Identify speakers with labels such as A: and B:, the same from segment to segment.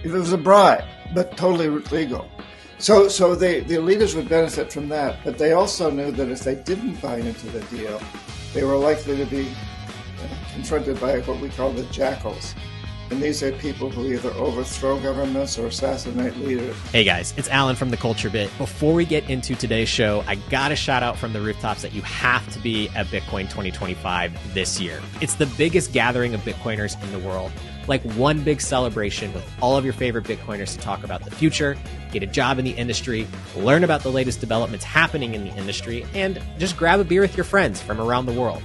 A: It was a bribe, but totally legal. So the leaders would benefit from that, but they also knew that if they didn't buy into the deal, they were likely to be confronted by what we call the jackals. And these are people who either overthrow governments or assassinate leaders.
B: Hey guys, it's Alan from The Culture Bit. Before we get into today's show, I got to shout out from the rooftops that you have to be at Bitcoin 2025 this year. It's the biggest gathering of Bitcoiners in the world. Like one big celebration with all of your favorite Bitcoiners to talk about the future, get a job in the industry, learn about the latest developments happening in the industry, and just grab a beer with your friends from around the world.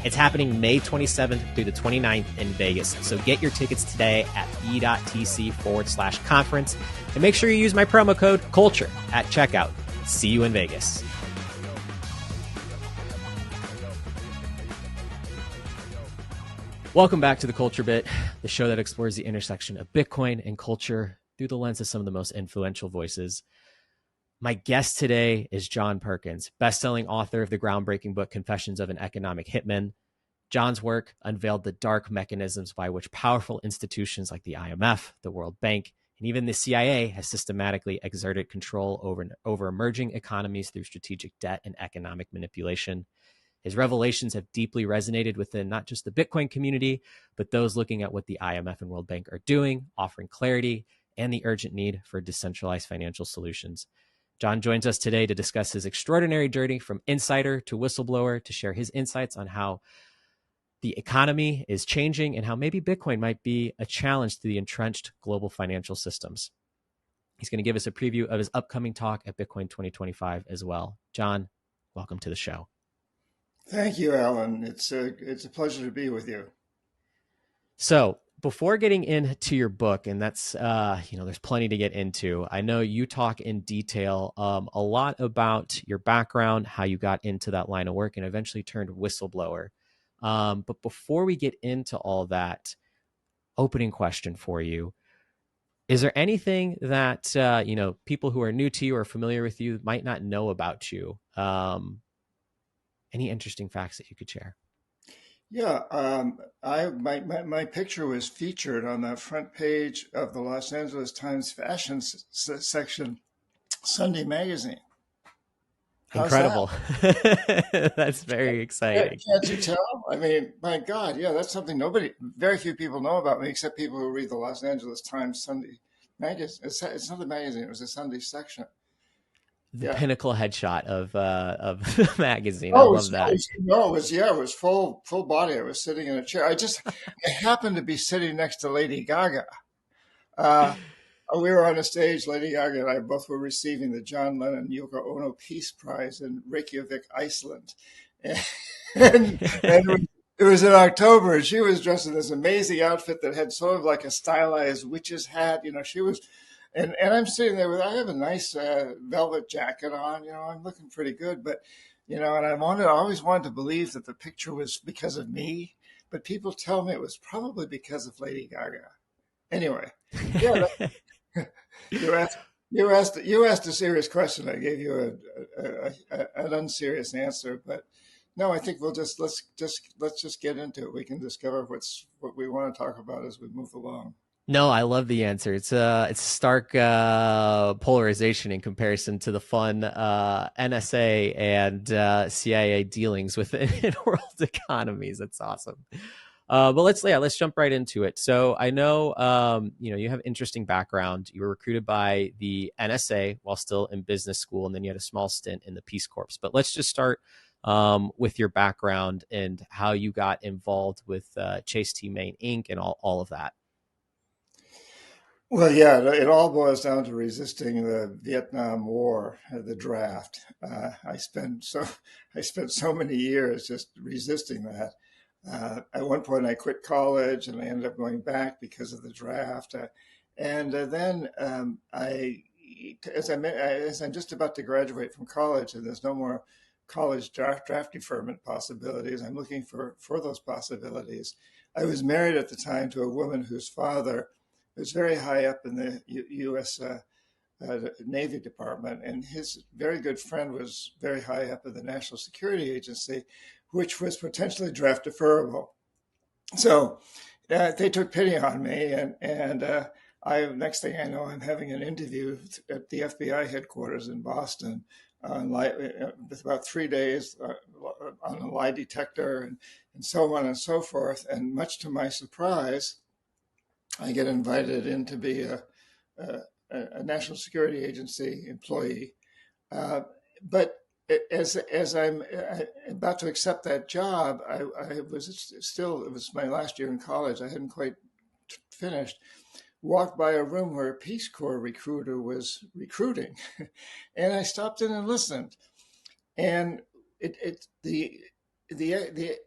B: It's happening May 27th through the 29th in Vegas. So get your tickets today at b.tc/conference. And make sure you use my promo code CULTURE at checkout. See you in Vegas. Welcome back to The Culture Bit, the show that explores the intersection of Bitcoin and culture through the lens of some of the most influential voices. My guest today is John Perkins, best-selling author of the groundbreaking book, Confessions of an Economic Hitman. John's work unveiled the dark mechanisms by which powerful institutions like the IMF, the World Bank, and even the CIA has systematically exerted control over emerging economies through strategic debt and economic manipulation. His revelations have deeply resonated within not just the Bitcoin community, but those looking at what the IMF and World Bank are doing, offering clarity and the urgent need for decentralized financial solutions. John joins us today to discuss his extraordinary journey from insider to whistleblower, to share his insights on how the economy is changing and how maybe Bitcoin might be a challenge to the entrenched global financial systems. He's going to give us a preview of his upcoming talk at Bitcoin 2025 as well. John, welcome to the show.
A: Thank you, Alan. It's a pleasure to be with you.
B: So before getting into your book, and that's, there's plenty to get into. I know you talk in detail a lot about your background, how you got into that line of work and eventually turned whistleblower. But before we get into all that, opening question for you. Is there anything that, people who are new to you or familiar with you might not know about you? Any interesting facts that you could share?
A: Yeah, my picture was featured on the front page of the Los Angeles Times fashion section, Sunday magazine. How's
B: Incredible.
A: that?
B: That's very exciting.
A: Can't you tell? I mean, my God, yeah, that's something very few people know about me, except people who read the Los Angeles Times Sunday magazine. It's not the magazine; it was a Sunday section.
B: The pinnacle headshot of the magazine. I love that.
A: It was full body. I was sitting in a chair. I happened to be sitting next to Lady Gaga. We were on a stage. Lady Gaga and I both were receiving the John Lennon Yoko Ono Peace Prize in Reykjavik, Iceland, and it was in October, and she was dressed in this amazing outfit that had sort of like a stylized witch's hat. She was. And I'm sitting there I have a nice velvet jacket on, I'm looking pretty good, but, and I always wanted to believe that the picture was because of me, but people tell me it was probably because of Lady Gaga. Anyway, yeah, you asked a serious question. I gave you an unserious answer, but no, I think let's just get into it. We can discover what we want to talk about as we move along.
B: No, I love the answer. It's stark polarization in comparison to the fun NSA and CIA dealings within world economies. That's awesome. But let's jump right into it. So I know you have interesting background. You were recruited by the NSA while still in business school, and then you had a small stint in the Peace Corps. But let's just start with your background and how you got involved with Chase T. Main Inc. and all of that.
A: Well, yeah, it all boils down to resisting the Vietnam War, the draft. I spent so many years just resisting that. At one point, I quit college, and I ended up going back because of the draft. Then as I'm just about to graduate from college, and there's no more college draft deferment possibilities, I'm looking for those possibilities. I was married at the time to a woman whose father was very high up in the U.S. Navy Department, and his very good friend was very high up in the National Security Agency, which was potentially draft deferrable. So they took pity on me, and Next thing I know, I'm having an interview at the FBI headquarters in Boston with about 3 days on a lie detector and so on and so forth. And much to my surprise, I get invited in to be a, a national security agency employee. Uh, but as I'm about to accept that job, I was still, it was my last year in college. I hadn't quite finished. Walked by a room where a Peace Corps recruiter was recruiting, and I stopped in and listened. And the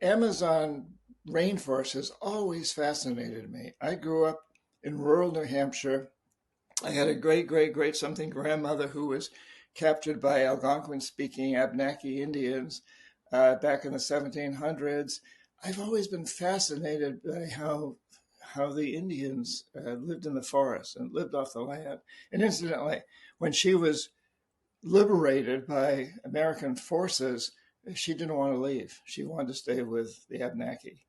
A: Amazon rainforest has always fascinated me. I grew up in rural New Hampshire. I had a great something grandmother who was captured by Algonquin-speaking Abenaki Indians back in the 1700s. I've always been fascinated by how the Indians lived in the forest and lived off the land. And incidentally, when she was liberated by American forces, she didn't want to leave. She wanted to stay with the Abenaki.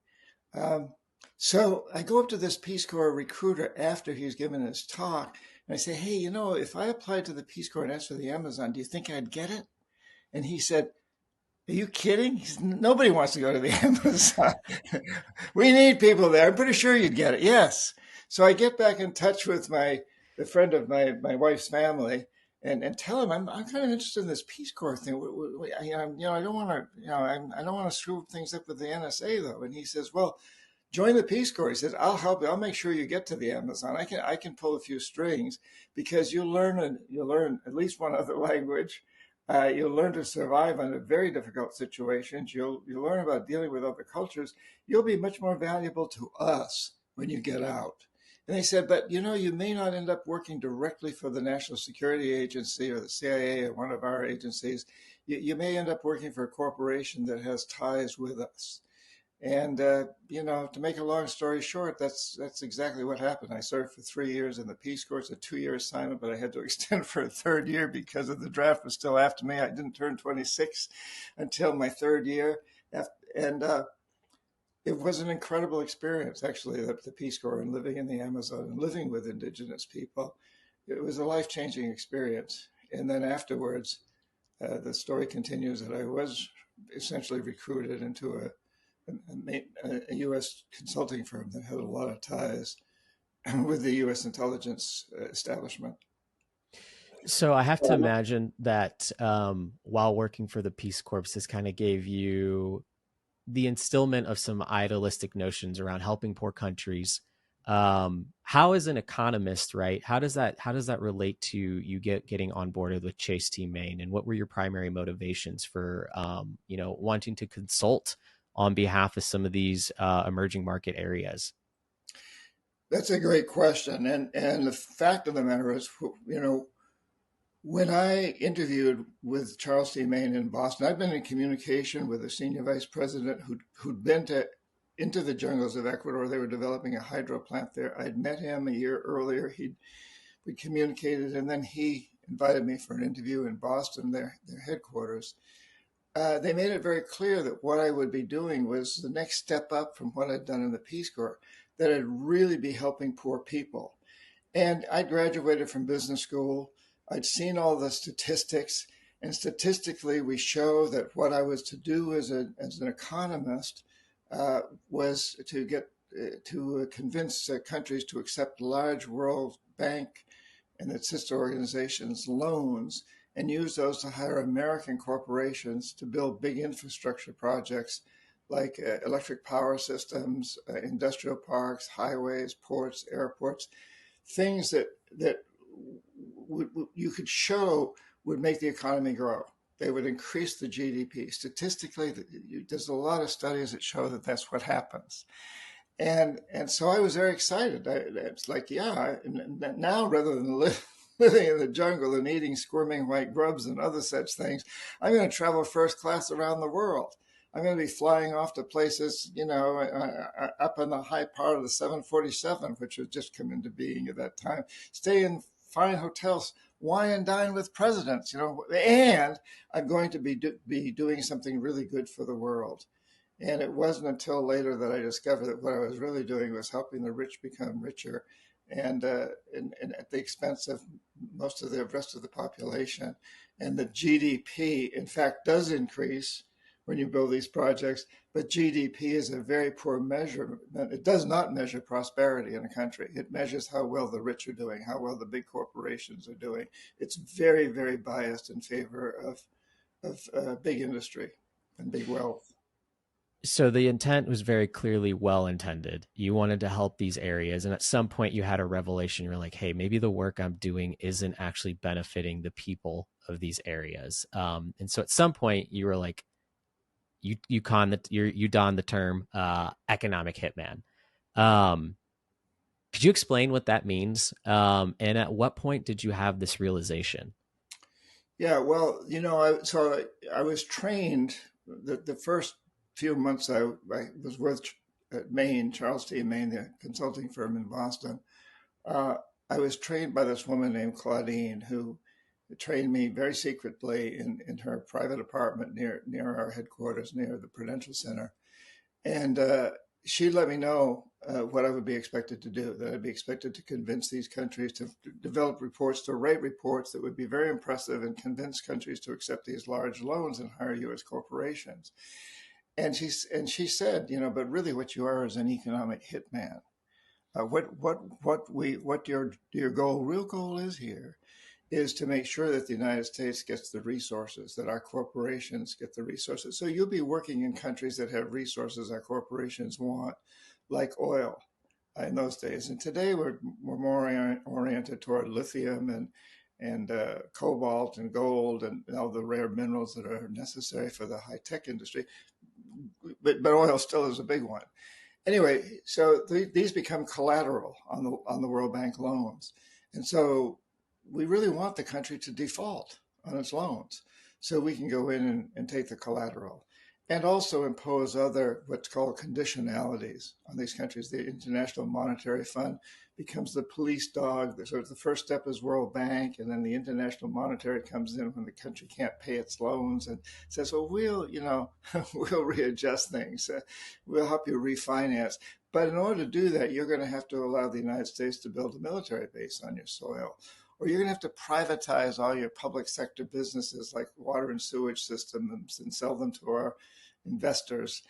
A: Um, so I go up to this Peace Corps recruiter after he's given his talk, and I say, "Hey, if I applied to the Peace Corps and asked for the Amazon, do you think I'd get it?" And he said, "Are you kidding? Nobody wants to go to the Amazon. We need people there. I'm pretty sure you'd get it." Yes. So I get back in touch with the friend of my wife's family and tell him I'm kind of interested in this Peace Corps thing. I don't want to I don't want to screw things up with the NSA though. And he says, "Well, join the Peace Corps." He said, "I'll help you. I'll make sure you get to the Amazon. I can pull a few strings because you'll learn at least one other language. You'll learn to survive under very difficult situations. You'll learn about dealing with other cultures. You'll be much more valuable to us when you get out." And they said, "But you may not end up working directly for the National Security Agency or the CIA or one of our agencies. You may end up working for a corporation that has ties with us." And to make a long story short, that's exactly what happened. I served for 3 years in the Peace Corps. It's a 2-year assignment, but I had to extend for a third year because of the draft was still after me. I didn't turn 26 until my third year, and it was an incredible experience, actually, the Peace Corps and living in the Amazon and living with indigenous people. It was a life-changing experience. And then afterwards, the story continues that I was essentially recruited into a U.S. consulting firm that had a lot of ties with the U.S. intelligence establishment.
B: So I have to imagine that while working for the Peace Corps, this kind of gave you the instillment of some idealistic notions around helping poor countries. How, as an economist, right? How does that relate to you getting onboarded with Chase Team Maine, and what were your primary motivations for wanting to consult on behalf of some of these emerging market areas?
A: That's a great question, and the fact of the matter is, when I interviewed with Charles T. Maine in Boston, I've been in communication with a senior vice president who'd been into the jungles of Ecuador. They were developing a hydro plant there. I'd met him a year earlier. We communicated, and then he invited me for an interview in Boston, their headquarters. They made it very clear that what I would be doing was the next step up from what I'd done in the Peace Corps, that I'd really be helping poor people. And I graduated from business school. I'd seen all the statistics, and statistically, we show that what I was to do as an economist was to get to convince countries to accept large World Bank and its sister organizations loans and use those to hire American corporations to build big infrastructure projects like electric power systems, industrial parks, highways, ports, airports, things that you could show would make the economy grow. They would increase the GDP. Statistically, there's a lot of studies that show that that's what happens. And so I was very excited. It's like, yeah, now rather than living in the jungle and eating squirming white grubs and other such things, I'm going to travel first class around the world. I'm going to be flying off to places, up in the high part of the 747, which had just come into being at that time. Stay in fine hotels, wine and dine with presidents, and I'm going to be doing something really good for the world. And it wasn't until later that I discovered that what I was really doing was helping the rich become richer and at the expense of most of the rest of the population. And the GDP, in fact, does increase when you build these projects, but GDP is a very poor measurement. It does not measure prosperity in a country. It measures how well the rich are doing, how well the big corporations are doing. It's very, very biased in favor of big industry and big wealth.
B: So the intent was very clearly well intended. You wanted to help these areas. And at some point, you had a revelation. You're like, hey, maybe the work I'm doing isn't actually benefiting the people of these areas. And so at some point, you were like, you donned the term economic hitman. Um, could you explain what that means? And at what point did you have this realization?
A: Yeah, well, I was trained the first few months I was with at Maine, Charles T. Maine, the consulting firm in Boston. Uh, I was trained by this woman named Claudine, who trained me very secretly in her private apartment near our headquarters, near the Prudential Center. And she let me know what I would be expected to do, that I'd be expected to convince these countries to develop reports, to write reports that would be very impressive and convince countries to accept these large loans and hire U.S. corporations. And she said, but really what you are is an economic hitman. What your real goal is here is to make sure that the United States gets the resources, that our corporations get the resources. So you'll be working in countries that have resources our corporations want, like oil in those days. And today we're more oriented toward lithium and cobalt and gold and all the rare minerals that are necessary for the high tech industry. But oil still is a big one. Anyway, so these become collateral on the World Bank loans, and so we really want the country to default on its loans, so we can go in and take the collateral, and also impose other what's called conditionalities on these countries. The International Monetary Fund becomes the police dog. So the first step is World Bank, and then the International Monetary comes in when the country can't pay its loans and says, "Well, we'll readjust things. We'll help you refinance." But in order to do that, you're going to have to allow the United States to build a military base on your soil, or you're going to have to privatize all your public sector businesses like water and sewage systems and sell them to our investors.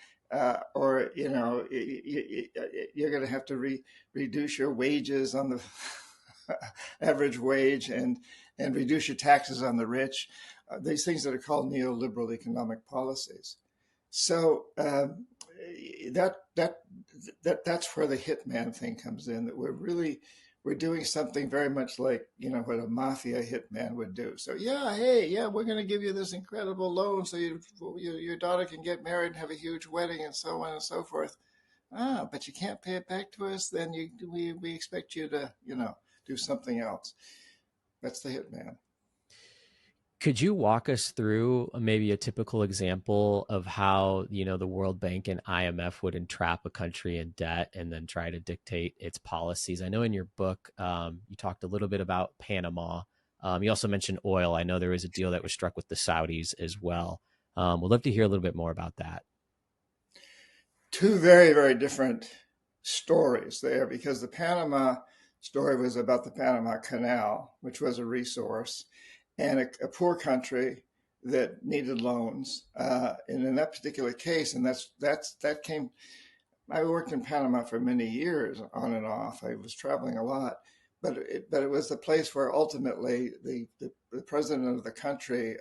A: Or you're going to have to reduce your wages on the average wage and reduce your taxes on the rich. These things that are called neoliberal economic policies. So that's where the hitman thing comes in. That we're doing something very much like what a mafia hitman would do. So hey, we're going to give you this incredible loan so your daughter can get married and have a huge wedding and so on and so forth. But you can't pay it back to us. Then we expect you to do something else. That's the hitman.
B: Could you walk us through maybe a typical example of how, the World Bank and IMF would entrap a country in debt and then try to dictate its policies? I know in your book, you talked a little bit about Panama. You also mentioned oil. I know there was a deal that was struck with the Saudis as well. We'd love to hear a little bit more about that.
A: Two very, very different stories there, because the Panama story was about the Panama Canal, which was a resource, and a poor country that needed loans. And in that particular case, and that came. I worked in Panama for many years, on and off. I was traveling a lot, but it was the place where ultimately the president of the country,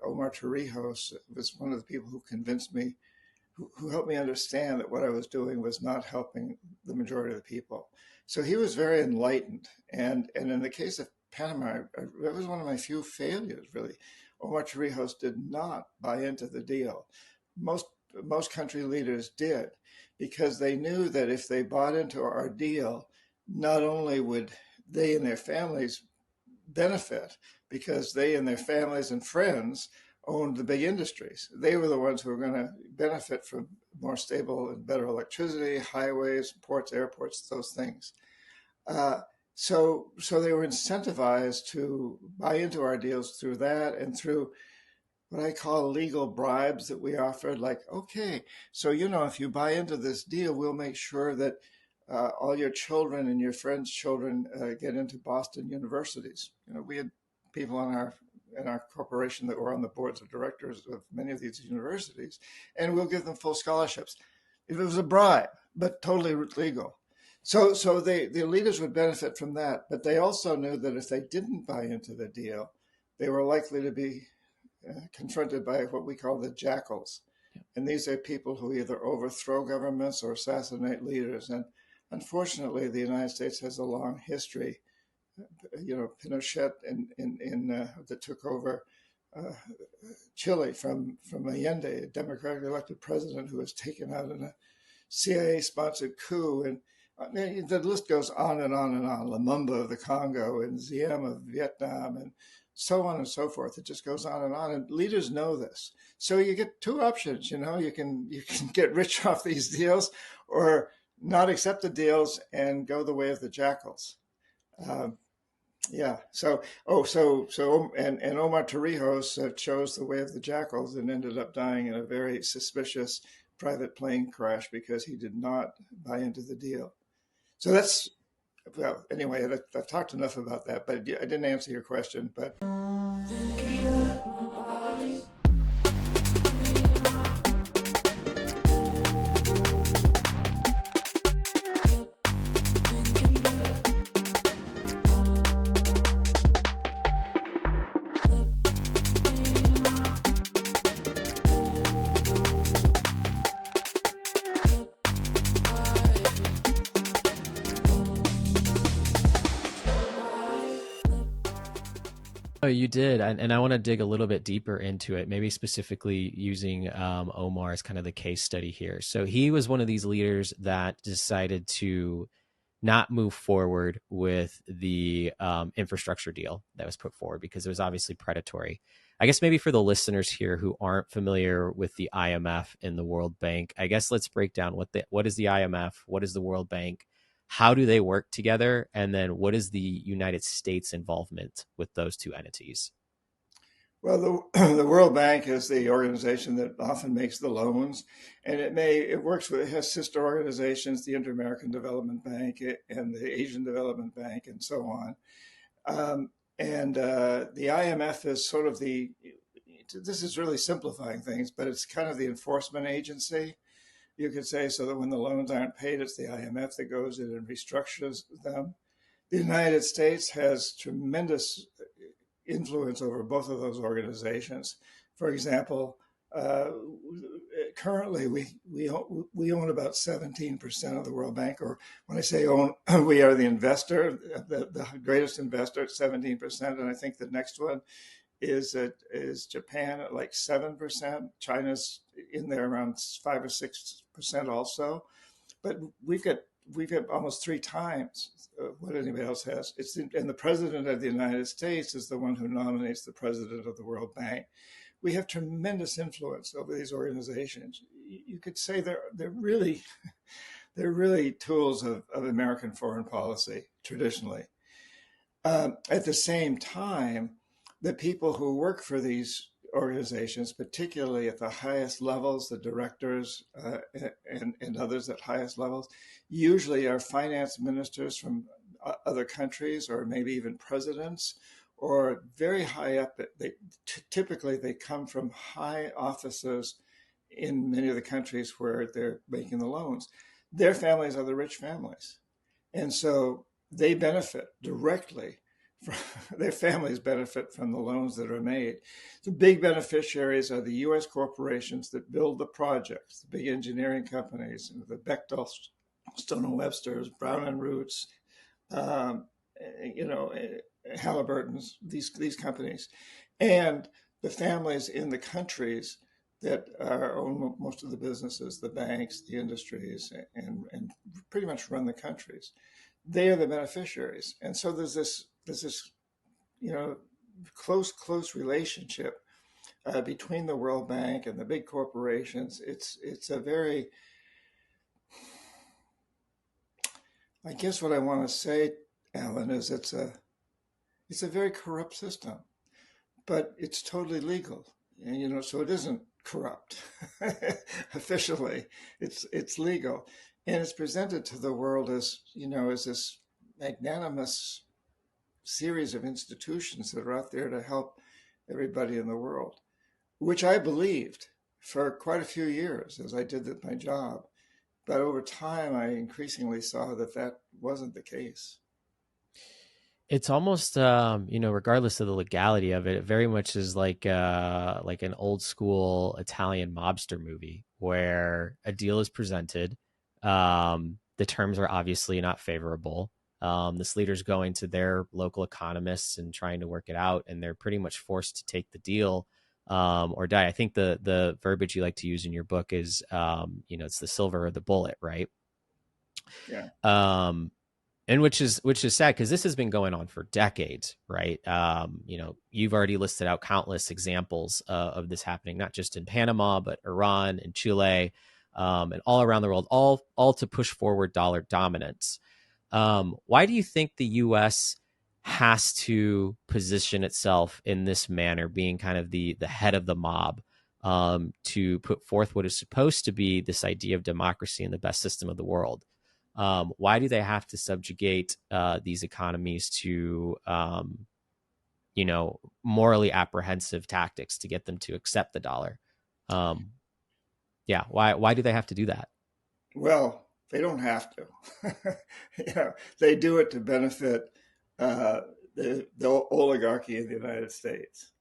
A: Omar Torrijos, was one of the people who convinced me, who helped me understand that what I was doing was not helping the majority of the people. So he was very enlightened, and in the case of Panama, that was one of my few failures, really. Omar Torrijos did not buy into the deal. Most country leaders did, because they knew that if they bought into our deal, not only would they and their families benefit, because they and their families and friends owned the big industries. They were the ones who were going to benefit from more stable and better electricity, highways, ports, airports, those things. So they were incentivized to buy into our deals through that, and through what I call legal bribes that we offered. Like, okay, so if you buy into this deal, we'll make sure that all your children and your friends' children get into Boston universities. We had people in our corporation that were on the boards of directors of many of these universities, and we'll give them full scholarships. If it was a bribe, but totally legal. So the leaders would benefit from that, but they also knew that if they didn't buy into the deal, they were likely to be confronted by what we call the jackals. And these are people who either overthrow governments or assassinate leaders. And unfortunately, the United States has a long history. Pinochet that took over uh, Chile from Allende, a democratically elected president who was taken out in a CIA-sponsored coup. And the list goes on and on and on. Lumumba of the Congo and Diem of Vietnam and so on and so forth. It just goes on. And leaders know this. So you get two options. You can get rich off these deals, or not accept the deals and go the way of the jackals. Um, yeah. And Omar Torrijos chose the way of the jackals and ended up dying in a very suspicious private plane crash because he did not buy into the deal. So that's, well, anyway, I've talked enough about that, but I didn't answer your question. But
B: Oh, you did. And I want to dig a little bit deeper into it, maybe specifically using Omar as kind of the case study here. So he was one of these leaders that decided to not move forward with the infrastructure deal that was put forward because it was obviously predatory. I guess maybe for the listeners here who aren't familiar with the IMF and the World Bank, I guess let's break down what is the IMF, what is the World Bank, how do they work together, and then what is the United States involvement with those two entities?
A: well, the World Bank is the organization that often makes the loans, and it has sister organizations, the Inter-American Development Bank and the Asian Development Bank, and so on. And the IMF is sort of this is really simplifying things, but it's kind of the enforcement agency, you could say, so that when the loans aren't paid, it's the IMF that goes in and restructures them. The United States has tremendous influence over both of those organizations. For example, uh, currently we own about 17% of the World Bank, or when I say own, we are the investor, the greatest investor at 17%, and I think the next one is Japan at like 7%. China's in there around 5 or 6% also, but we've got almost three times what anybody else has. And the president of the United States is the one who nominates the president of the World Bank. We have tremendous influence over these organizations. You could say they're really they're really tools of American foreign policy traditionally. At the same time, the people who work for these organizations, particularly at the highest levels, the directors and others at highest levels, usually are finance ministers from other countries, or maybe even presidents, or very high up. Typically, they come from high offices in many of the countries where they're making the loans. Their families are the rich families. And so they benefit directly from, their families benefit from the loans that are made. The big beneficiaries are the US corporations that build the projects, the big engineering companies, the Bechtel, Stone and Webster's, Brown and Roots, um, you know, Halliburton's, these companies, and the families in the countries that own most of the businesses, the banks, the industries, and pretty much run the countries. They are the beneficiaries, and so there's this you know close relationship between the World Bank and the big corporations. It's a very, I guess what I want to say, Alan, is it's a very corrupt system, but it's totally legal, and so it isn't corrupt officially. It's legal, And it's presented to the world as, as this magnanimous series of institutions that are out there to help everybody in the world, which I believed for quite a few years as I did my job. But over time, I increasingly saw that that wasn't the case.
B: It's almost regardless of the legality of it, it very much is like an old school Italian mobster movie where a deal is presented. The terms are obviously not favorable. This leader's going to their local economists and trying to work it out, and they're pretty much forced to take the deal or die. I think the verbiage you like to use in your book is it's the silver or the bullet, right?
A: Yeah.
B: Um, and which is sad because this has been going on for decades, right? You've already listed out countless examples of this happening, not just in Panama, but Iran and Chile, and all around the world, all to push forward dollar dominance. Why do you think the U.S. has to position itself in this manner, being kind of the head of the mob, to put forth what is supposed to be this idea of democracy and the best system of the world? Why do they have to subjugate these economies to morally apprehensive tactics to get them to accept the dollar? Um, yeah, why do they have to do that?
A: Well, they don't have to. They do it to benefit uh, the oligarchy of the United States.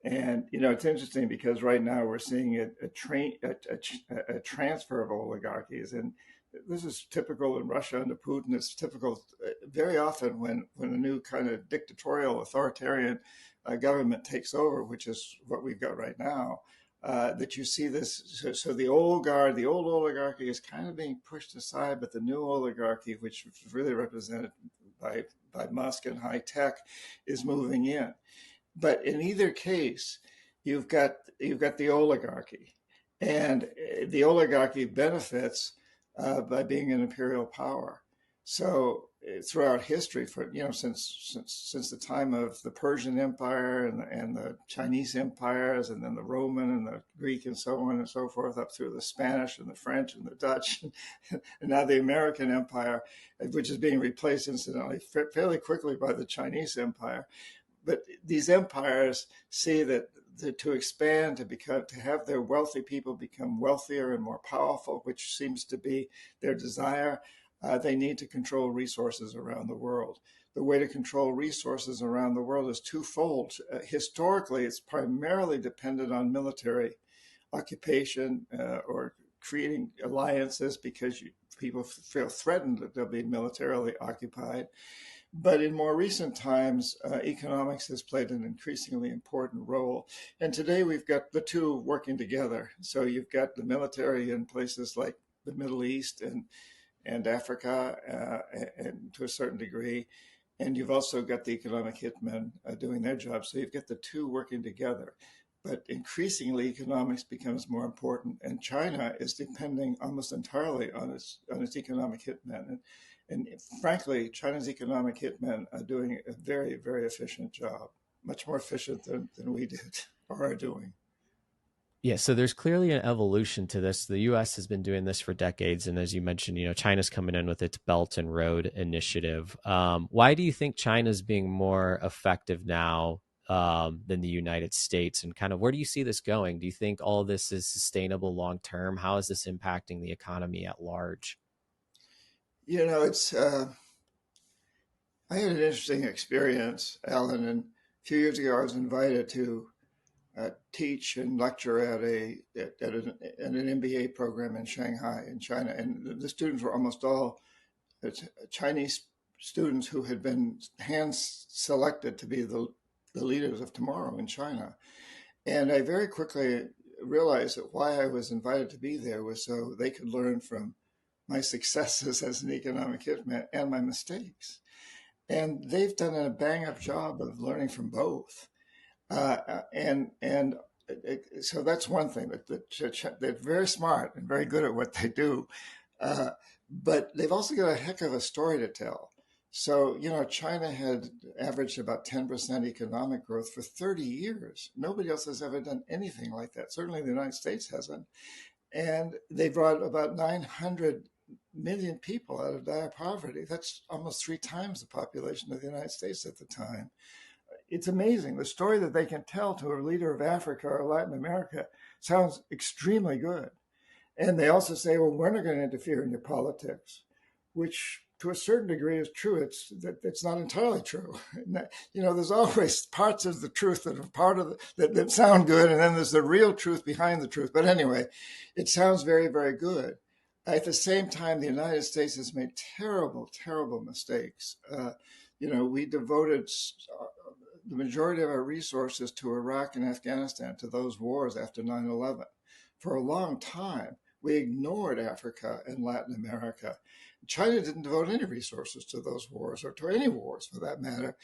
A: And it's interesting because right now we're seeing a transfer of oligarchies, and this is typical in Russia under Putin. It's typical very often when a new kind of dictatorial, authoritarian government takes over, which is what we've got right now. That you see this, so the old oligarchy is kind of being pushed aside, but the new oligarchy, which is really represented by Musk and high tech, is moving in. But in either case, you've got the oligarchy, and the oligarchy benefits by being an imperial power. So throughout history, for since the time of the Persian Empire and the Chinese empires, and then the Roman and the Greek and so on and so forth, up through the Spanish and the French and the Dutch, and now the American Empire, which is being replaced incidentally fairly quickly by the Chinese Empire. But these empires see that to expand, to have their wealthy people become wealthier and more powerful, which seems to be their desire, they need to control resources around the world. The way to control resources around the world is twofold. Historically, it's primarily dependent on military occupation or creating alliances because people feel threatened that they'll be militarily occupied. But in more recent times, economics has played an increasingly important role. And today we've got the two working together. So you've got the military in places like the Middle East and Africa, and to a certain degree. And you've also got the economic hitmen doing their job. So you've got the two working together. But increasingly, economics becomes more important, and China is depending almost entirely on its economic hitmen. And frankly, China's economic hitmen are doing a very, very efficient job, much more efficient than we did or are doing.
B: Yeah, so there's clearly an evolution to this. The U.S. has been doing this for decades, and as you mentioned, China's coming in with its Belt and Road Initiative. Why do you think China's being more effective now than the United States, and kind of where do you see this going? Do you think all of this is sustainable long term? How is this impacting the economy at large?
A: It's I had an interesting experience, Alan, and a few years ago I was invited to teach and lecture at an MBA program in Shanghai, in China, and the students were almost all Chinese students who had been hand selected to be the leaders of tomorrow in China. And I very quickly realized that why I was invited to be there was so they could learn from my successes as an economic hitman and my mistakes. And they've done a bang up job of learning from both. And so that's one thing that they're very smart and very good at what they do. Uh, but they've also got a heck of a story to tell. So, China had averaged about 10% economic growth for 30 years. Nobody else has ever done anything like that. Certainly the United States hasn't. And they brought about 900 million people out of dire poverty. That's almost 3 times the population of the United States at the time. It's amazing. The story that they can tell to a leader of Africa or Latin America sounds extremely good. And they also say, well, we're not going to interfere in your politics, which to a certain degree is true. It's not entirely true. There's always parts of the truth that are part of that sound good, and then there's the real truth behind the truth. But anyway, it sounds very, very good. At the same time, the United States has made terrible, terrible mistakes. We devoted the majority of our resources to Iraq and Afghanistan, to those wars after 9/11. For a long time, we ignored Africa and Latin America. China didn't devote any resources to those wars, or to any wars for that matter.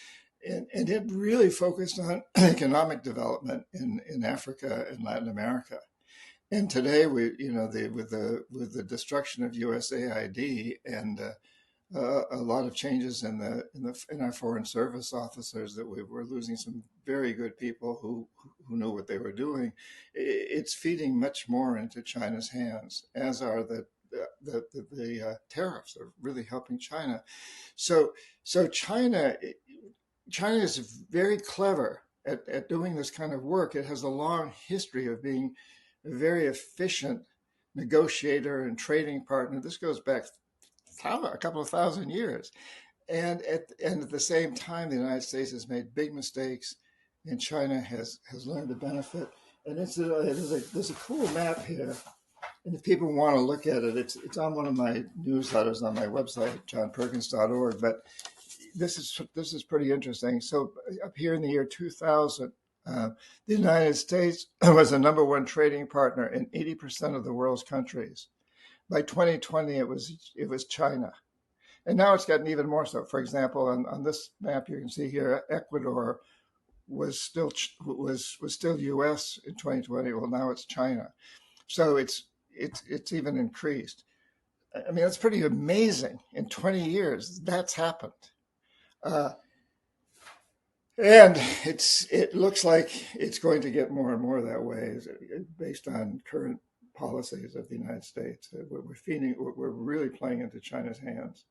A: And it really focused on economic development in Africa and Latin America. And today, with the destruction of USAID and a lot of changes in our foreign service officers, that we're losing some very good people who knew what they were doing. It's feeding much more into China's hands, as are the tariffs are really helping China. So China is very clever at doing this kind of work. It has a long history of being a very efficient negotiator and trading partner. This goes back a couple of thousand years. And at the same time, the United States has made big mistakes, and China has learned to benefit. And there's a cool map here. And if people want to look at it, it's on one of my newsletters on my website, johnperkins.org. But this is pretty interesting. So up here in the year 2000, the United States was the number one trading partner in 80% of the world's countries. By 2020, it was China. And now it's gotten even more so. For example, on this map, you can see here, Ecuador was still U.S. in 2020. Well, now it's China. So it's even increased. I mean, that's pretty amazing. In 20 years, that's happened. And it looks like it's going to get more and more that way, based on current policies of the United States. We're really playing into China's hands.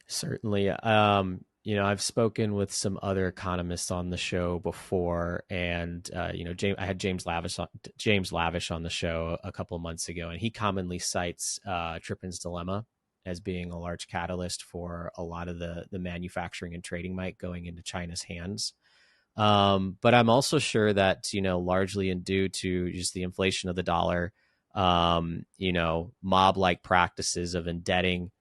B: Certainly. I've spoken with some other economists on the show before, and I had James Lavish on the show a couple of months ago, and he commonly cites Trippin's dilemma as being a large catalyst for a lot of the manufacturing and trading might going into China's hands. But I'm also sure that, largely in due to just the inflation of the dollar, mob-like practices of indebting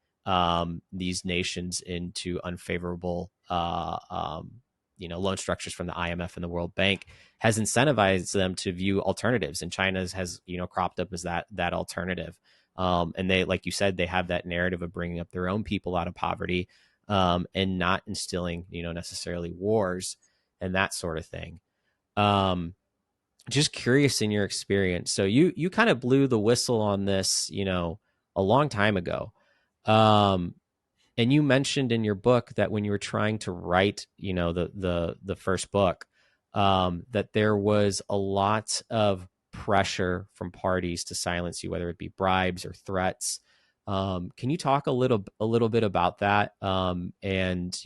B: these nations into unfavorable, loan structures from the IMF and the World Bank has incentivized them to view alternatives, and China's has, cropped up as that alternative. And they, like you said, they have that narrative of bringing up their own people out of poverty, and not instilling, necessarily wars and that sort of thing. Just curious in your experience. So you kind of blew the whistle on this, a long time ago. And you mentioned in your book that when you were trying to write, the first book, that there was a lot of pressure from parties to silence you, whether it be bribes or threats. Can you talk a little bit about that? And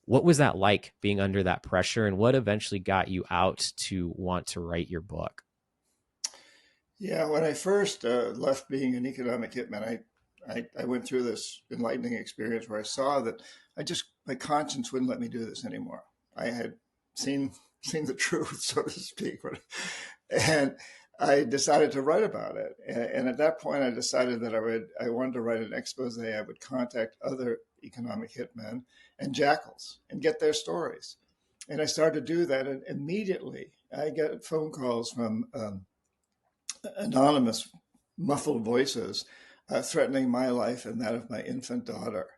B: what was that like, being under that pressure, and what eventually got you out to want to write your book?
A: Yeah, when I first left being an economic hitman, I went through this enlightening experience where I saw that my conscience wouldn't let me do this anymore. I had seen the truth, so to speak, and I decided to write about it. And at that point, I decided that I wanted to write an expose. I would contact other economic hitmen and jackals and get their stories. And I started to do that, and immediately I got phone calls from anonymous, muffled voices threatening my life and that of my infant daughter.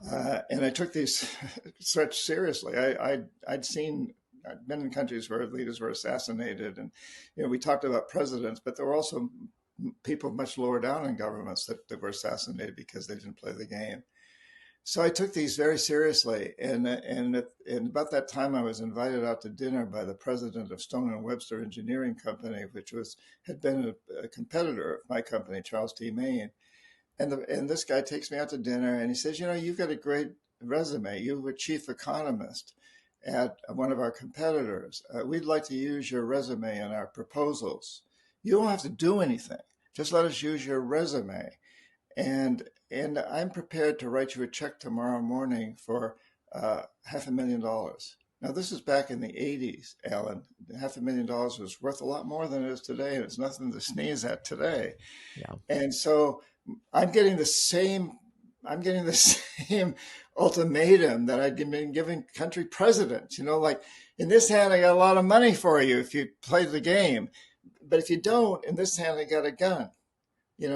A: And I took these threats seriously. I'd been in countries where leaders were assassinated, and we talked about presidents, but there were also people much lower down in governments that were assassinated because they didn't play the game. So I took these very seriously, and about that time, I was invited out to dinner by the president of Stone and Webster Engineering Company, which had been a competitor of my company, Charles T. Main. And this guy takes me out to dinner, and he says, you've got a great resume. You were chief economist at one of our competitors. We'd like to use your resume in our proposals. You don't have to do anything. Just let us use your resume. And I'm prepared to write you a check tomorrow morning for $500,000. Now, this is back in the 80s, Alan. $500,000 was worth a lot more than it is today, and it's nothing to sneeze at today.
B: Yeah.
A: And so I'm getting the same ultimatum that I'd been giving country presidents. Like, in this hand, I got a lot of money for you if you play the game, but if you don't, in this hand, I got a gun. We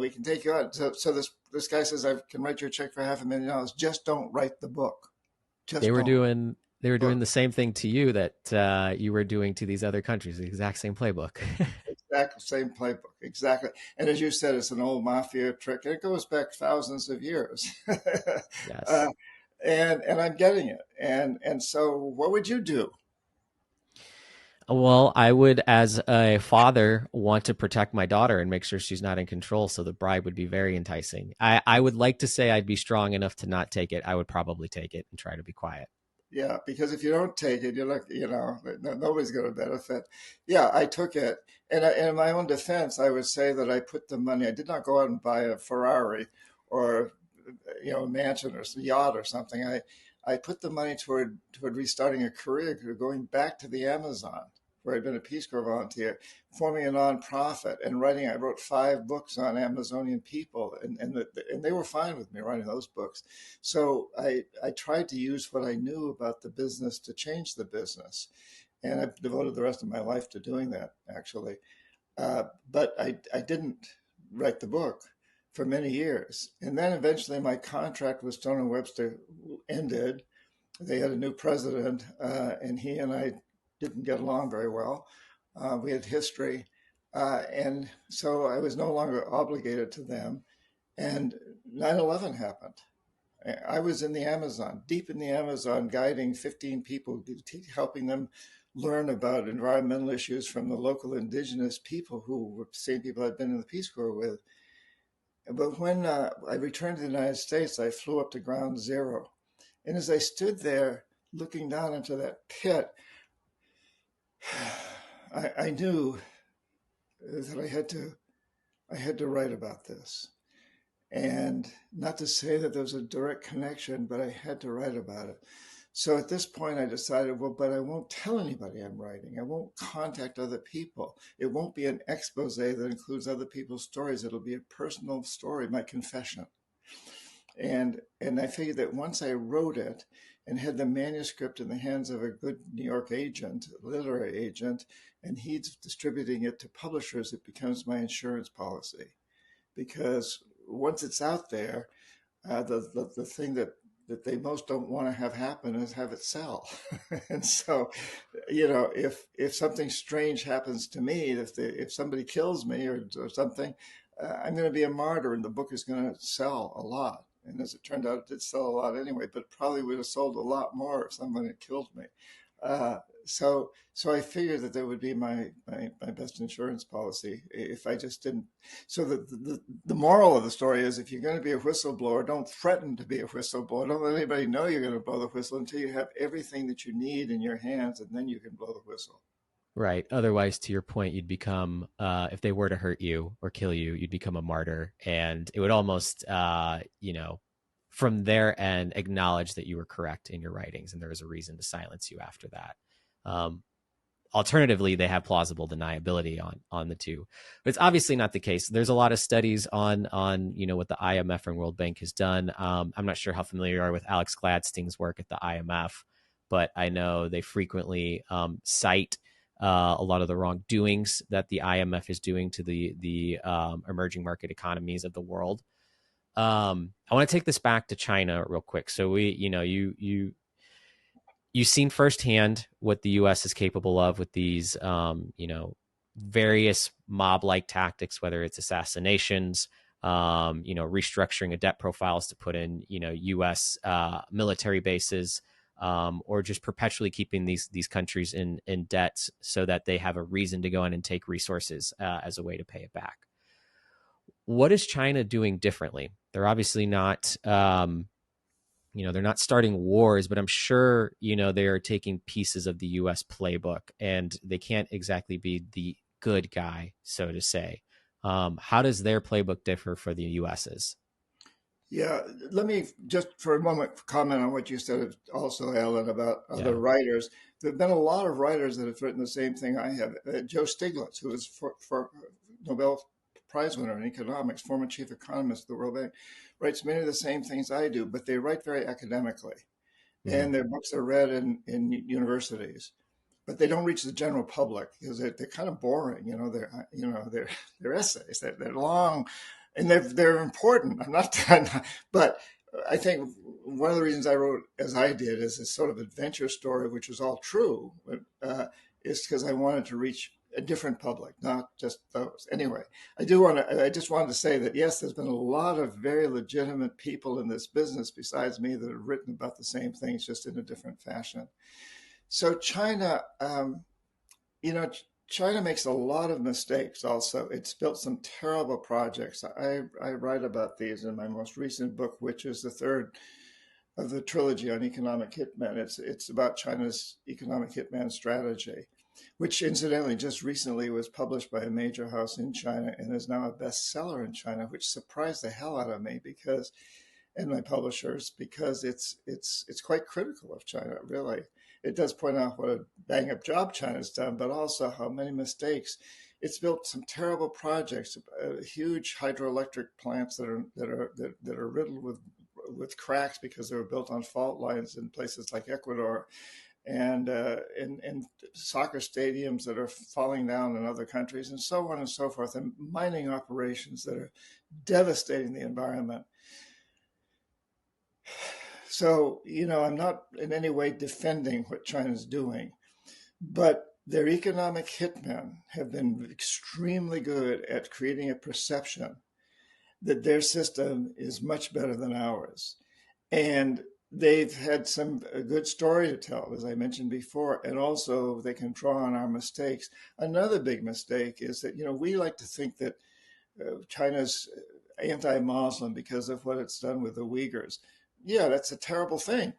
A: can take you out. So this guy says, I can write you a check for $500,000. Just don't write the book.
B: They were doing the same thing to you that you were doing to these other countries, the exact same playbook.
A: Exactly, same playbook, exactly. And as you said, it's an old mafia trick, and it goes back thousands of years.
B: Yes.
A: And I'm getting it. And so what would you do?
B: Well, I would, as a father, want to protect my daughter and make sure she's not in control. So the bribe would be very enticing. I would like to say I'd be strong enough to not take it. I would probably take it and try to be quiet.
A: Yeah, because if you don't take it, you're like, nobody's going to benefit. Yeah, I took it. And in my own defense, I would say that I put the money, I did not go out and buy a Ferrari or, a mansion or a yacht or something. I put the money toward restarting a career, going back to the Amazon, where I'd been a Peace Corps volunteer, forming a nonprofit and writing. I wrote 5 books on Amazonian people, and they were fine with me writing those books. So I tried to use what I knew about the business to change the business. And I've devoted the rest of my life to doing that, actually. But I didn't write the book for many years. And then eventually my contract with Stone and Webster ended. They had a new president, and he and I didn't get along very well. We had history. And so I was no longer obligated to them. And 9/11 happened. I was in the Amazon, deep in the Amazon, guiding 15 people, helping them learn about environmental issues from the local indigenous people who were the same people I'd been in the Peace Corps with. But when I returned to the United States, I flew up to ground zero. And as I stood there looking down into that pit, I knew that I had to write about this. And not to say that there was a direct connection, but I had to write about it. So at this point, I decided, but I won't tell anybody I'm writing. I won't contact other people. It won't be an expose that includes other people's stories. It'll be a personal story, my confession. And I figured that once I wrote it and had the manuscript in the hands of a good New York agent, literary agent, and he's distributing it to publishers, it becomes my insurance policy. Because once it's out there, the thing that they most don't want to have happen is have it sell. And so, if something strange happens to me, if somebody kills me or something, I'm going to be a martyr, and the book is going to sell a lot. And as it turned out, it did sell a lot anyway, but probably would have sold a lot more if someone had killed me. So I figured that would be my best insurance policy if I just didn't. So the moral of the story is, if you're going to be a whistleblower, don't threaten to be a whistleblower. Don't let anybody know you're going to blow the whistle until you have everything that you need in your hands, and then you can blow the whistle.
B: Right. Otherwise, to your point, you'd become, if they were to hurt you or kill you, you'd become a martyr. And it would almost, from their end, acknowledge that you were correct in your writings, and there was a reason to silence you after that. Alternatively, they have plausible deniability on the two, but it's obviously not the case. There's a lot of studies on what the IMF and World Bank has done. I'm not sure how familiar you are with Alex Gladstein's work at the IMF, but I know they frequently cite a lot of the wrongdoings that the IMF is doing to the emerging market economies of the world. I want to take this back to China real quick. So you've seen firsthand what the U.S. is capable of with these various mob-like tactics, whether it's assassinations, restructuring of debt profiles to put in U.S. Military bases, or just perpetually keeping these countries in debt so that they have a reason to go in and take resources as a way to pay it back. What is China doing differently? They're obviously not, they're not starting wars, but I'm sure, they are taking pieces of the U.S. playbook, and they can't exactly be the good guy, so to say. How does their playbook differ for the U.S.'s?
A: Yeah, let me just for a moment comment on what you said also, Alan, about other
B: Yeah.
A: writers. There have been a lot of writers that have written the same thing I have. Joe Stiglitz, who is for Nobel Prize winner in economics, former chief economist of the World Bank, writes many of the same things I do, but they write very academically,
B: Mm-hmm.
A: and their books are read in universities, but they don't reach the general public because they're kind of boring. They're essays. They're long, and they're important. I'm not, but I think one of the reasons I wrote as I did is this sort of adventure story, which was all true, is because I wanted to reach a different public, not just those. Anyway, I just wanted to say that yes, there's been a lot of very legitimate people in this business besides me that have written about the same things, just in a different fashion. So China, you know, China makes a lot of mistakes also. It's built some terrible projects. I write about these in my most recent book, which is the third of the trilogy on economic hitman. It's about China's economic hitman strategy, which incidentally just recently was published by a major house in China and is now a bestseller in China, which surprised the hell out of me because and my publishers because it's quite critical of China. Really, it does point out what a bang up job China's done, but also how many mistakes. It's built some terrible projects, huge hydroelectric plants that are riddled with cracks because they were built on fault lines in places like Ecuador, and soccer stadiums that are falling down in other countries, and so on and so forth, and mining operations that are devastating the environment. So, I'm not in any way defending what China's doing, but their economic hitmen have been extremely good at creating a perception that their system is much better than ours. And they've had a good story to tell, as I mentioned before, and also they can draw on our mistakes. Another big mistake is that, we like to think that China's anti-Muslim because of what it's done with the Uyghurs. Yeah, that's a terrible thing.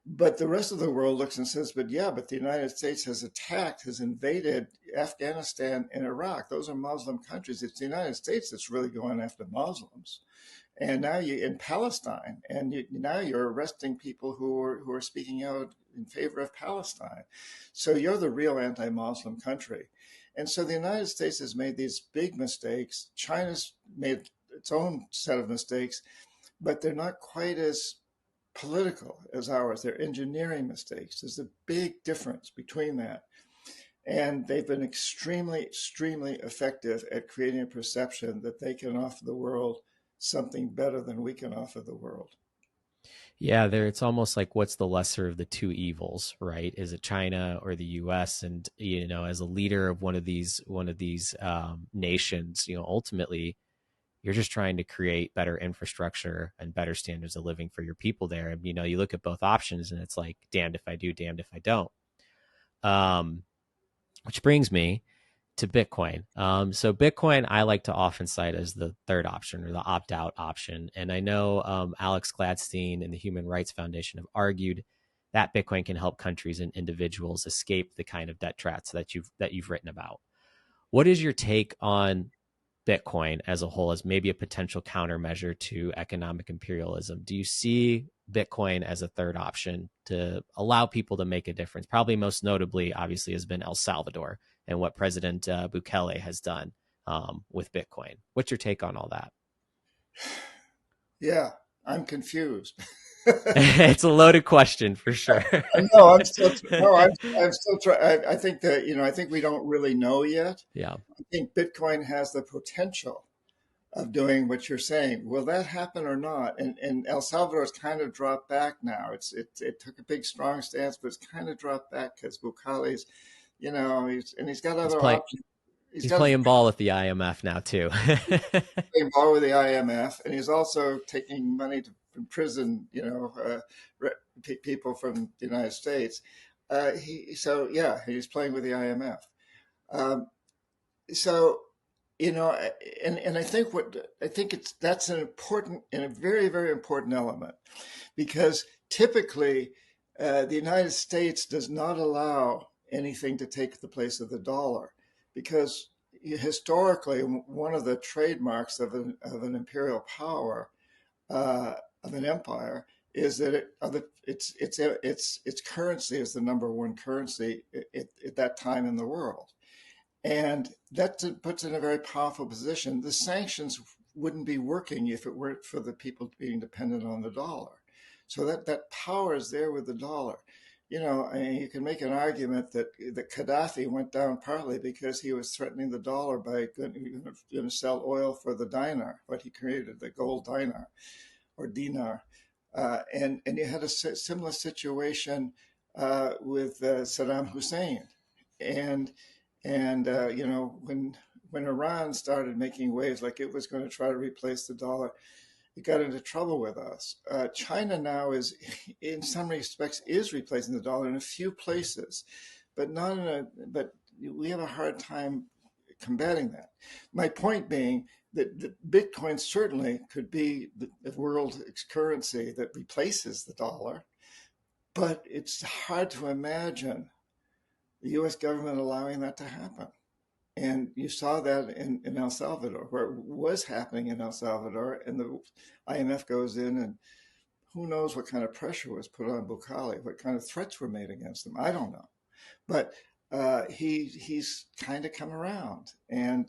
A: But the rest of the world looks and says, but the United States has invaded Afghanistan and Iraq. Those are Muslim countries. It's the United States that's really going after Muslims. And now you in Palestine, and now you're arresting people who are speaking out in favor of Palestine. So you're the real anti-Muslim country. And so the United States has made these big mistakes. China's made its own set of mistakes, but they're not quite as political as ours. They're engineering mistakes. There's a big difference between that. And they've been extremely, extremely effective at creating a perception that they can offer the world something better than we can offer the world.
B: Yeah, it's almost like what's the lesser of the two evils, right? Is it China or the U.S.? And as a leader of one of these nations, ultimately you're just trying to create better infrastructure and better standards of living for your people there. And you look at both options, and it's like damned if I do, damned if I don't. Um, which brings me to Bitcoin. So Bitcoin, I like to often cite as the third option or the opt-out option. And I know Alex Gladstein and the Human Rights Foundation have argued that Bitcoin can help countries and individuals escape the kind of debt traps that you've written about. What is your take on Bitcoin as a whole as maybe a potential countermeasure to economic imperialism? Do you see Bitcoin as a third option to allow people to make a difference? Probably most notably, obviously, has been El Salvador and what President Bukele has done with Bitcoin. What's your take on all that?
A: Yeah, I'm confused.
B: It's a loaded question for sure.
A: No, I'm still no, I'm still trying. I think that I think we don't really know yet.
B: Yeah,
A: I think Bitcoin has the potential of doing what you're saying. Will that happen or not? And El Salvador's kind of dropped back now. It took a big strong stance, but it's kind of dropped back because Bukale's, he's got
B: he's
A: other
B: playing.
A: options. He's
B: He's
A: got
B: playing ball with the IMF now too.
A: involved with the IMF, and he's also taking money from prison, people from the United States. So yeah, he's playing with the IMF. Um, so and I think that's an important and a very, very important element, because typically the United States does not allow anything to take the place of the dollar, because historically one of the trademarks of an imperial power, uh, of an empire, is that its currency is the number one currency at that time in the world. And that puts it in a very powerful position. The sanctions wouldn't be working if it weren't for the people being dependent on the dollar. So that power is there with the dollar. I mean, you can make an argument that Gaddafi went down partly because he was threatening the dollar by going to sell oil for the dinar, what he created, the gold dinar or dinar. And you had a similar situation with Saddam Hussein. And when Iran started making waves like it was going to try to replace the dollar, it got into trouble with us. China now is, in some respects, is replacing the dollar in a few places, but not in a. But we have a hard time combating that. My point being that Bitcoin certainly could be the world currency that replaces the dollar, but it's hard to imagine the U.S. government allowing that to happen. And you saw that in El Salvador, where it was happening in El Salvador, and the IMF goes in, and who knows what kind of pressure was put on Bukale, what kind of threats were made against him. I don't know. But he's kind of come around, and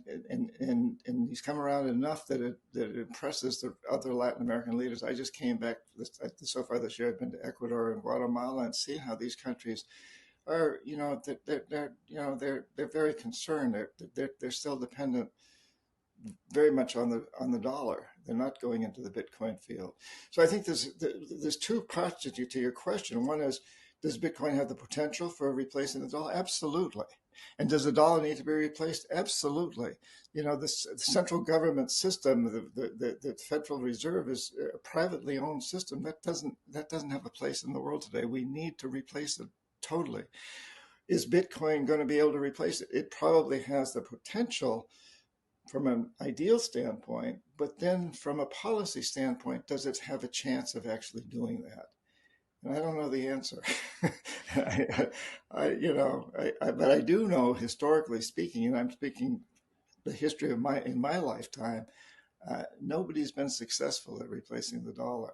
A: he's come around enough that it impresses the other Latin American leaders. I just came back so far this year. I've been to Ecuador and Guatemala and seen how these countries are, they're very concerned. They're still dependent very much on the dollar. They're not going into the Bitcoin field. So I think there's two parts to your question. One is, does Bitcoin have the potential for replacing the dollar? Absolutely. And does the dollar need to be replaced? Absolutely. The central government system, the Federal Reserve, is a privately owned system that doesn't have a place in the world today. We need to replace it totally. Is Bitcoin going to be able to replace it? It probably has the potential from an ideal standpoint, but then from a policy standpoint, does it have a chance of actually doing that? And I don't know the answer. But I do know, historically speaking, and I'm speaking the history of in my lifetime, nobody's been successful at replacing the dollar.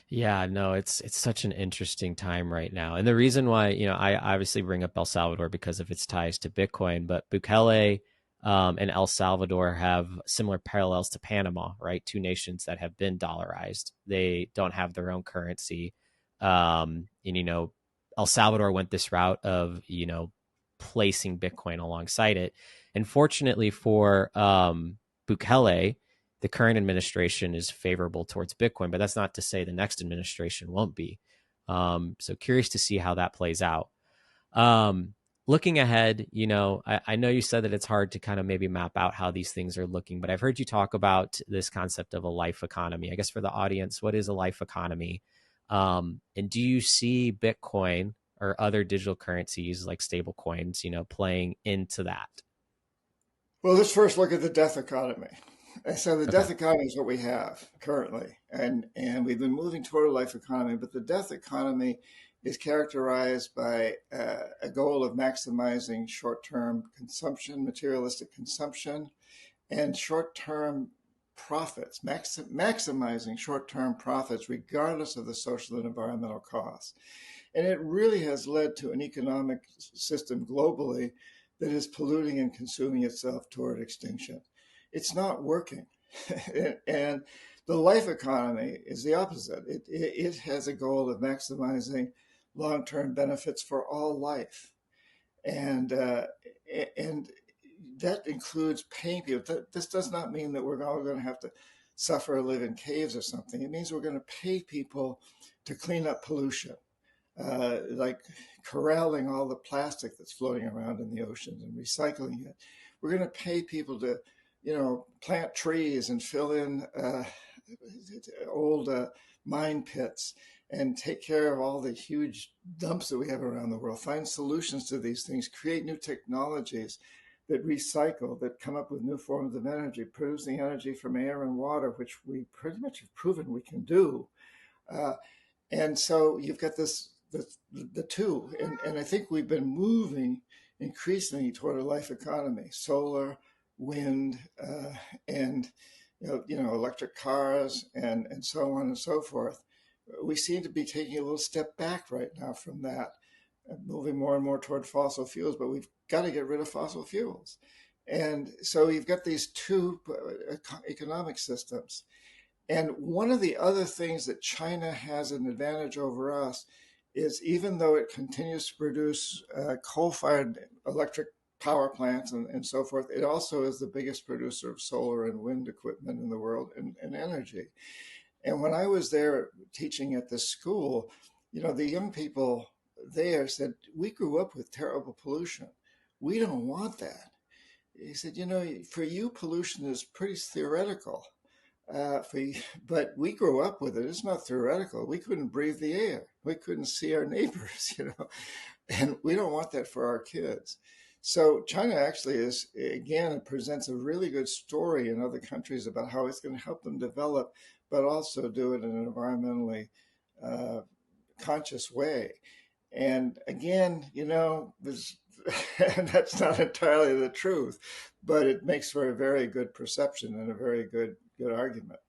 B: Yeah, no, it's such an interesting time right now. And the reason why, I obviously bring up El Salvador because of its ties to Bitcoin, but Bukele and El Salvador have similar parallels to Panama, right? Two nations that have been dollarized. They don't have their own currency. And El Salvador went this route of, placing Bitcoin alongside it. And fortunately for Bukele, the current administration is favorable towards Bitcoin, but that's not to say the next administration won't be. So curious to see how that plays out. Looking ahead, I know you said that it's hard to kind of maybe map out how these things are looking, but I've heard you talk about this concept of a life economy. I guess for the audience, what is a life economy? And do you see Bitcoin or other digital currencies like stable coins, playing into that?
A: Well, let's first look at the death economy. And so the
B: Okay.
A: death economy is what we have currently, and we've been moving toward a life economy. But the death economy is characterized by a goal of maximizing short-term consumption, materialistic consumption, and short-term profits, maximizing short-term profits regardless of the social and environmental costs. And it really has led to an economic system globally that is polluting and consuming itself toward extinction. It's not working. And The life economy is the opposite. It has a goal of maximizing long-term benefits for all life. And that includes paying people. This does not mean that we're all going to have to suffer or live in caves or something. It means we're going to pay people to clean up pollution, like corralling all the plastic that's floating around in the oceans and recycling it. We're going to pay people to, plant trees and fill in old mine pits and take care of all the huge dumps that we have around the world, find solutions to these things, create new technologies that recycle, that come up with new forms of energy, producing energy from air and water, which we pretty much have proven we can do. Uh, and so you've got the two, and I think we've been moving increasingly toward a life economy, solar, wind, and electric cars, and so on and so forth. We seem to be taking a little step back right now from that, moving more and more toward fossil fuels, but we've got to get rid of fossil fuels. And so you've got these two economic systems. And one of the other things that China has an advantage over us is, even though it continues to produce coal-fired electric power plants and so forth, it also is the biggest producer of solar and wind equipment in the world and energy. And when I was there teaching at this school, the young people there said, we grew up with terrible pollution. We don't want that. He said, for you, pollution is pretty theoretical. But we grew up with it. It's not theoretical. We couldn't breathe the air. We couldn't see our neighbors, and we don't want that for our kids. So China actually it presents a really good story in other countries about how it's going to help them develop, but also do it in an environmentally conscious way. And again, that's not entirely the truth, but it makes for a very good perception and a very good argument.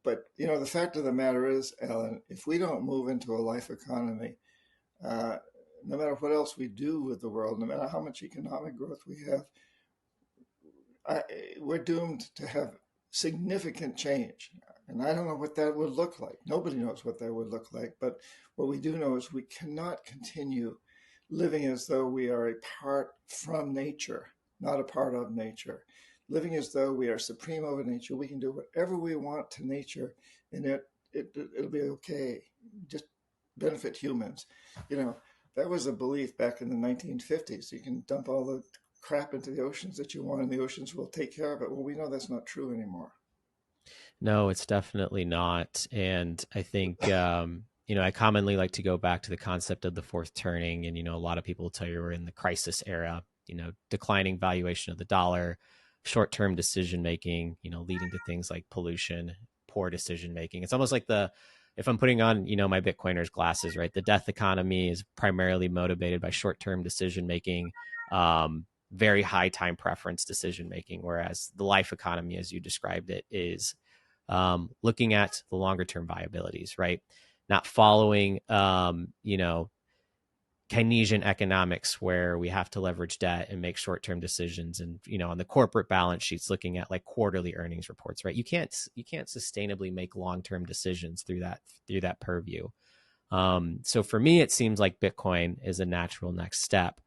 A: But the fact of the matter is, Ellen, if we don't move into a life economy, no matter what else we do with the world, no matter how much economic growth we have, we're doomed to have significant change. And I don't know what that would look like. Nobody knows what that would look like. But what we do know is we cannot continue living as though we are a part from nature, not a part of nature. Living as though we are supreme over nature. We can do whatever we want to nature, and it'll be okay. Just benefit humans. That was a belief back in the 1950s. You can dump all the crap into the oceans that you want, and the oceans will take care of it. Well, we know that's not true anymore.
B: No, it's definitely not. And I think, I commonly like to go back to the concept of the fourth turning. And, a lot of people will tell you we're in the crisis era, declining valuation of the dollar, short-term decision-making, leading to things like pollution, poor decision-making. It's almost like if I'm putting on, my Bitcoiner's glasses, right? The death economy is primarily motivated by short-term decision-making, very high time preference decision-making, whereas the life economy, as you described it, is looking at the longer term viabilities, right? Not following, Keynesian economics where we have to leverage debt and make short-term decisions. And, on the corporate balance sheets, looking at like quarterly earnings reports, right? You can't sustainably make long-term decisions through that purview. So for me, it seems like Bitcoin is a natural next step.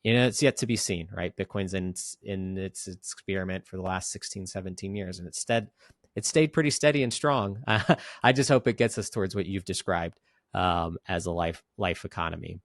B: It's yet to be seen, right? Bitcoin's in its experiment for the last 16, 17 years, and it stayed pretty steady and strong. I just hope it gets us towards what you've described as a life economy.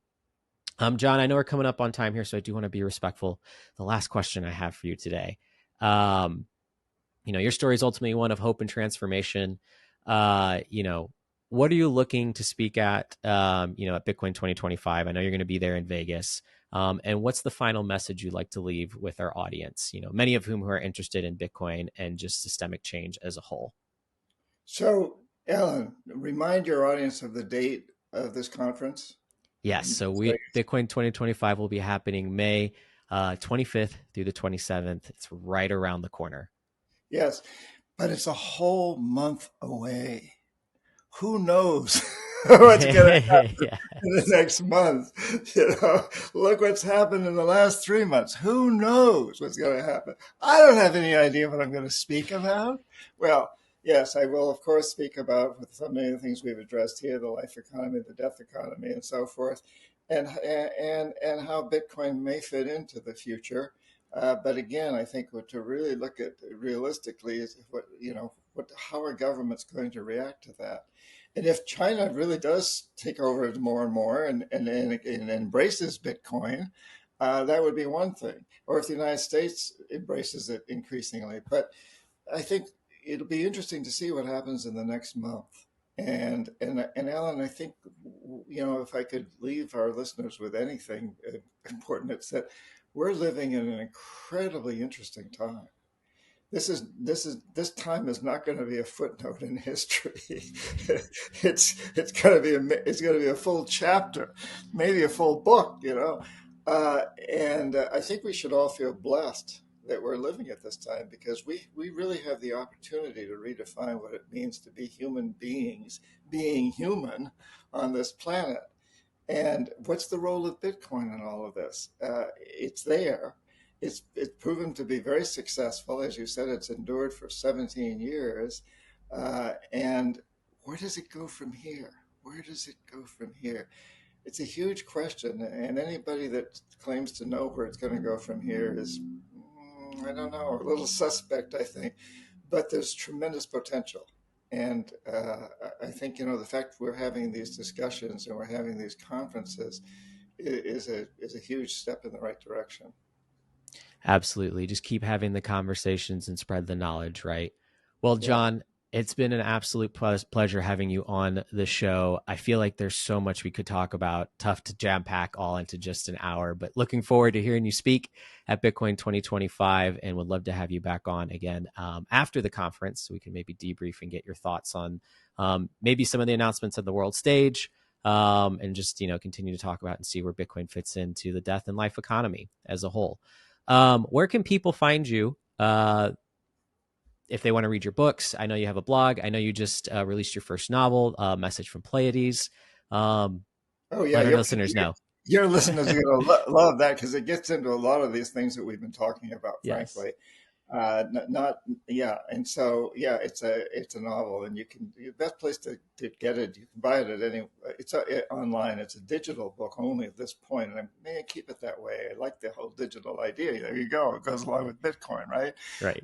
B: John, I know we're coming up on time here, so I do want to be respectful. The last question I have for you today, your story is ultimately one of hope and transformation. What are you looking to speak at Bitcoin 2025? I know you're going to be there in Vegas. And what's the final message you'd like to leave with our audience, many of whom who are interested in Bitcoin and just systemic change as a whole?
A: So, Alan, remind your audience of the date of this conference.
B: Yes. So Bitcoin 2025 will be happening May 25th through the 27th. It's right around the corner.
A: Yes, but it's a whole month away. Who knows what's going to happen in the next month? Look what's happened in the last 3 months. Who knows what's going to happen? I don't have any idea what I'm going to speak about. Well, Yes, I will, of course, speak about with so many of the things we've addressed here, the life economy, the death economy, and so forth, and how Bitcoin may fit into the future. But again, I think what to really look at realistically is how are governments going to react to that? And if China really does take over it more and more and embraces Bitcoin, that would be one thing. Or if the United States embraces it increasingly. But I think it'll be interesting to see what happens in the next month. And Alan, I think if I could leave our listeners with anything important, it's that we're living in an incredibly interesting time. This time is not going to be a footnote in history. It's going to be a full chapter, maybe a full book. And I think we should all feel blessed that we're living at this time, because we really have the opportunity to redefine what it means to be human beings, being human on this planet. And what's the role of Bitcoin in all of this? It's there. It's proven to be very successful. As you said, it's endured for 17 years. And where does it go from here? Where does it go from here? It's a huge question. And anybody that claims to know where it's going to go from here is, I don't know, a little suspect, I think. But there's tremendous potential. And I think, the fact we're having these discussions and we're having these conferences is a huge step in the right direction.
B: Absolutely. Just keep having the conversations and spread the knowledge, right? Well, John, it's been an absolute pleasure having you on the show. I feel like there's so much we could talk about. Tough to jam pack all into just an hour, but looking forward to hearing you speak at Bitcoin 2025, and would love to have you back on again after the conference, so we can maybe debrief and get your thoughts on maybe some of the announcements at the world stage, and just continue to talk about and see where Bitcoin fits into the death and life economy as a whole. Where can people find you if they want to read your books? I know you have a blog. I know you just released your first novel, Message from Pleiades.
A: Oh, yeah.
B: Let our listeners know.
A: Your listeners are going to love that, because it gets into a lot of these things that we've been talking about, frankly. And so it's a novel, and the best place to get it, you can buy it at any. It's online. It's a digital book only at this point, and I may keep it that way. I like the whole digital idea. There you go. It goes along with Bitcoin, right?
B: Right.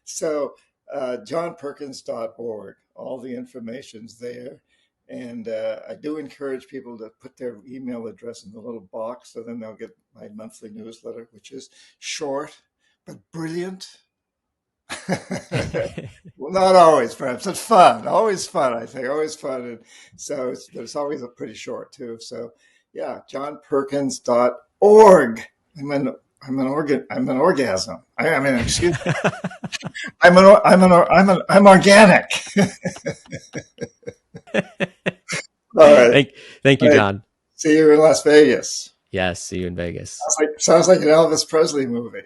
A: So johnperkins.org. All the information's there. And I do encourage people to put their email address in the little box, so then they'll get my monthly newsletter, which is short but brilliant. Well, not always, perhaps. It's fun. Always fun, I think. Always fun. And so it's always pretty short, too. So, johnperkins.org. I'm an orgasm. Excuse me. I'm organic. All right.
B: Thank you, John.
A: See you in Las Vegas.
B: Yes, see you in Vegas.
A: Sounds like an Elvis Presley movie.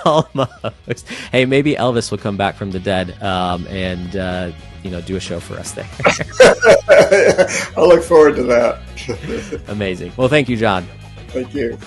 B: Almost. Hey, maybe Elvis will come back from the dead and do a show for us there.
A: I'll look forward to that.
B: Amazing. Well, thank you, John.
A: Thank you.